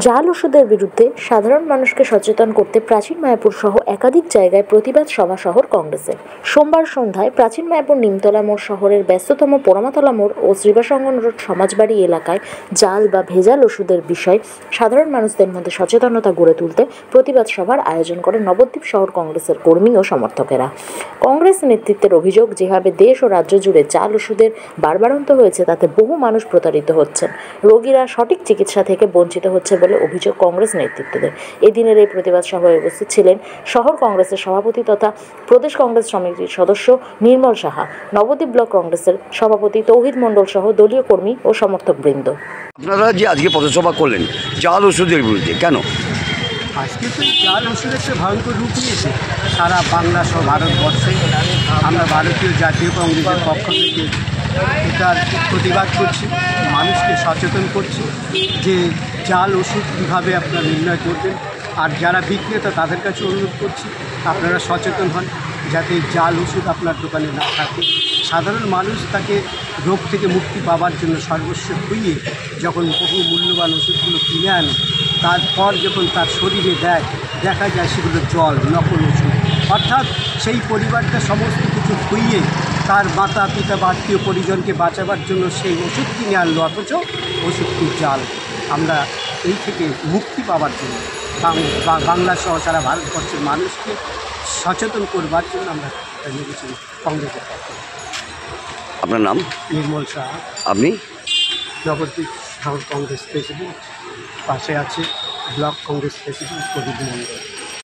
জাল ওষুধের বিরুদ্ধে সাধারণ মানুষকে সচেতন করতে প্রাচীন মায়াপুর সহ একাধিক জায়গায় প্রতিবাদ সভা শহর কংগ্রেসের। সোমবার সন্ধ্যায় প্রাচীন মায়াপুর নিমতলা মোড় শহরের ব্যস্ততম পোড়ামাতলা মোড় ও শ্রীবাসঙ্গন রোড সমাজবাড়ি এলাকায় জাল বা ভেজাল ওষুধের বিষয়ে সাধারণ মানুষদের মধ্যে সচেতনতা গড়ে তুলতে প্রতিবাদ সভার আয়োজন করে নবদ্বীপ শহর কংগ্রেসের কর্মী ও সমর্থকেরা। কংগ্রেস নেতৃত্বের অভিযোগ, যেভাবে দেশ ও রাজ্য জুড়ে জাল ওষুধের বাড়বাড়ন্ত হয়েছে তাতে বহু মানুষ প্রতারিত হচ্ছেন, রোগীরা সঠিক চিকিৎসা থেকে বঞ্চিত হচ্ছে বলে অভিযোগ কংগ্রেস নেতৃত্বদের। এদিনের এই প্রতিবাদ সভায় উপস্থিত ছিলেন শহর কংগ্রেসের সভাপতি তথা প্রদেশ কংগ্রেস সমিতির সদস্য নির্মল সাহা, নবদ্বীপ ব্লক কংগ্রেসের সভাপতি তৌহিদ মণ্ডল সহ দলীয় কর্মী ও সমর্থকবৃন্দ। আপনারা যে আজকে পথসভা করলেন জাল ওষুধের বিরুদ্ধে, কেন? আজকে তো জাল ওষুধ একটা ভয়ঙ্কর রূপ নিয়েছে সারা বাংলা সহ ভারতবর্ষে। আমরা ভারতীয় জাতীয় কংগ্রেসের পক্ষ থেকে এটার প্রতিবাদ করছি, মানুষকে সচেতন করছি যে জাল ওষুধ কীভাবে আপনারা নির্ণয় করবেন। আর যারা বিক্রেতা তাদের কাছে অনুরোধ করছি আপনারা সচেতন হন যাতে জাল ওষুধ আপনার দোকানে না থাকে। সাধারণ মানুষ তাকে রোগ থেকে মুক্তি পাওয়ার জন্য সর্বস্ব খুইয়ে যখন বহু মূল্যবান ওষুধগুলো কিনে আনে, তারপর যখন তার শরীরে দেখা যায় সেগুলো জল, নকল ওষুধ। অর্থাৎ সেই পরিবারটা সমস্ত কিছু খুইয়ে তার মাতা পিতা বা আত্মীয় পরিজনকে বাঁচাবার জন্য সেই ওষুধ কিনে আনলো, অথচ ওষুধটি জাল। আমরা এই থেকে মুক্তি পাওয়ার জন্য বাংলা সহ সারা ভারতবর্ষের মানুষকে সচেতন করবার জন্য আমরা নিয়েছি কংগ্রেসের পক্ষে। আপনার নাম? নির্মল সাহা। আপনি? নবদ্বীপ শহর কংগ্রেস প্রেসিডেন্ট, পাশে আছে ব্লক কংগ্রেস প্রেসিডেন্ট প্রদীপ মণ্ডল।